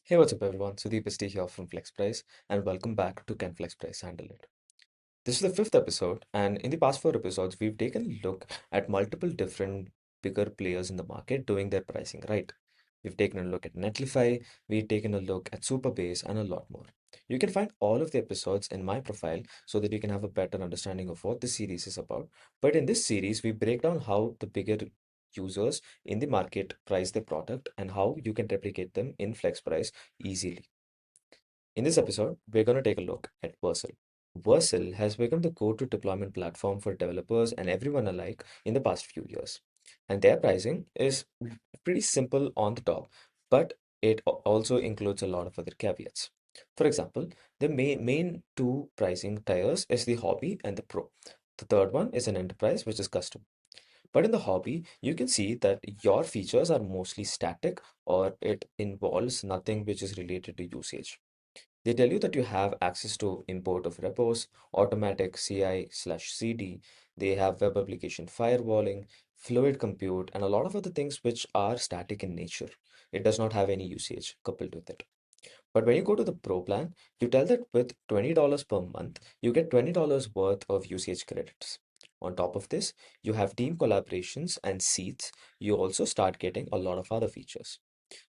Hey, what's up, everyone? Sudeep is here from Flexprice, and welcome back to Can Flexprice Handle It? This is the fifth episode, and in the past four episodes, we've taken a look at multiple different bigger players in the market doing their pricing right. We've taken a look at Netlify, we've taken a look at Superbase, and a lot more. You can find all of the episodes in my profile so that you can have a better understanding of what the series is about. But in this series, we break down how the bigger users in the market price their product and how you can replicate them in Flexprice easily. In this episode, we're going to take a look at Vercel. Vercel has become the go-to deployment platform for developers and everyone alike in the past few years. And their pricing is pretty simple on the top, but it also includes a lot of other caveats. For example, the main two pricing tiers is the hobby and the pro. The third one is an enterprise, which is custom. But in the hobby, you can see that your features are mostly static or it involves nothing which is related to usage. They tell you that you have access to import of repos, automatic CI/CD. They have web application firewalling, fluid compute, and a lot of other things which are static in nature. It does not have any usage coupled with it. But when you go to the Pro plan, you tell that with $20 per month, you get $20 worth of usage credits. On top of this, you have team collaborations and seats. You also start getting a lot of other features.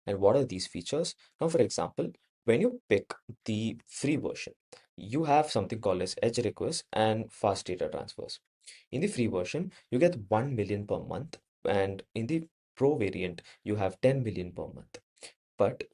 And what are these features? Now, for example, when you pick the free version, you have something called as edge requests and fast data transfers. In the free version, you get 1 million per month, and in the pro variant, you have 10 million per month. But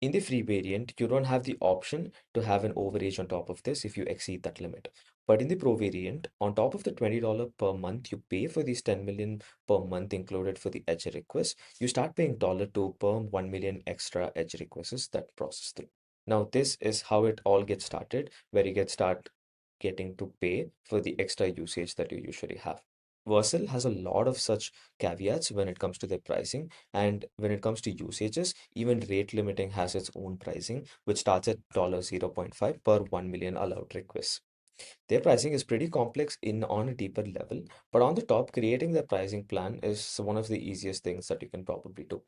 in the free variant, you don't have the option to have an overage on top of this if you exceed that limit. But in the Pro variant, on top of the $20 per month you pay for these 10 million per month included for the edge requests, you start paying $2 per 1 million extra edge requests that process through. Now, this is how it all gets started, where you start getting to pay for the extra usage that you usually have. Vercel has a lot of such caveats when it comes to their pricing, and when it comes to usages, even rate limiting has its own pricing, which starts at $0.5 per 1 million allowed requests. Their pricing is pretty complex in on a deeper level, but on the top, creating their pricing plan is one of the easiest things that you can probably do.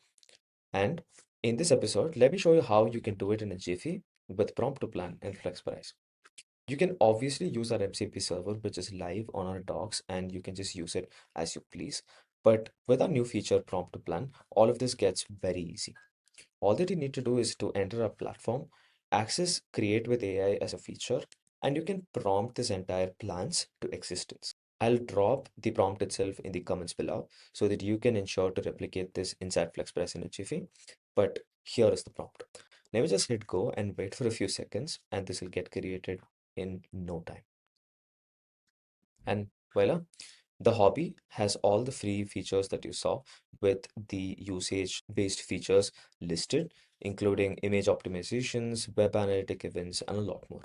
And in this episode, let me show you how you can do it in a jiffy with prompt to plan and flex price. You can obviously use our MCP server, which is live on our docs, and you can just use it as you please. But with our new feature prompt to plan, all of this gets very easy. All that you need to do is to enter a platform, access create with AI as a feature, and you can prompt this entire plans to existence. I'll drop the prompt itself in the comments below so that you can ensure to replicate this inside FlexPress in a Jiffy. But here is the prompt. Now just hit go and wait for a few seconds, and this will get created in no time. And voila, the hobby has all the free features that you saw with the usage based features listed, including image optimizations, web analytic events, and a lot more.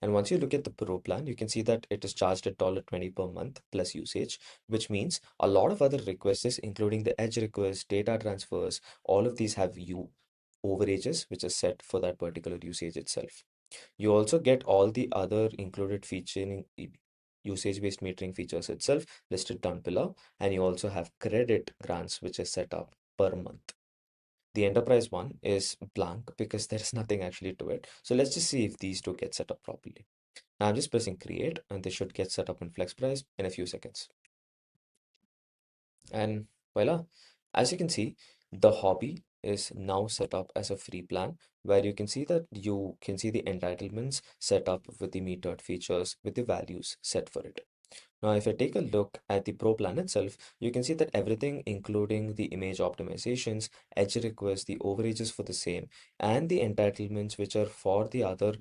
And once you look at the pro plan, you can see that it is charged at $20 per month plus usage, which means a lot of other requests, including the edge requests, data transfers, all of these have you overages, which is set for that particular usage itself. You also get all the other included featuring usage-based metering features itself listed down below, and you also have credit grants, which is set up per month. The enterprise one is blank because there's nothing actually to it. So let's just see if these two get set up properly. Now I'm just pressing create, and they should get set up in FlexPrice in a few seconds. And voila, as you can see, the hobby is now set up as a free plan where you can see that you can see the entitlements set up with the metered features with the values set for it. Now, if I take a look at the Pro plan itself, you can see that everything, including the image optimizations, edge requests, the overages for the same, and the entitlements which are for the other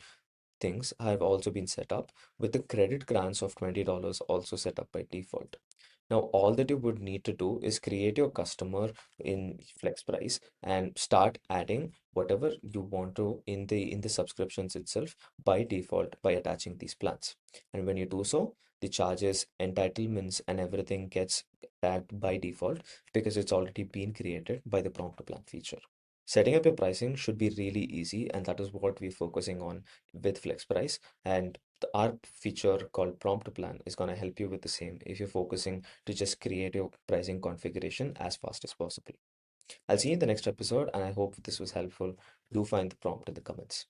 things have also been set up with the credit grants of $20 also set up by default. Now, all that you would need to do is create your customer in FlexPrice and start adding whatever you want to in the subscriptions itself by default by attaching these plans. And when you do so, the charges, entitlements, and everything gets tagged by default because it's already been created by the prompt to plan feature. Setting up your pricing should be really easy, and that is what we're focusing on with FlexPrice. And our feature called prompt to plan is going to help you with the same if you're focusing to just create your pricing configuration as fast as possible. I'll see you in the next episode, and I hope this was helpful. Do find the prompt in the comments.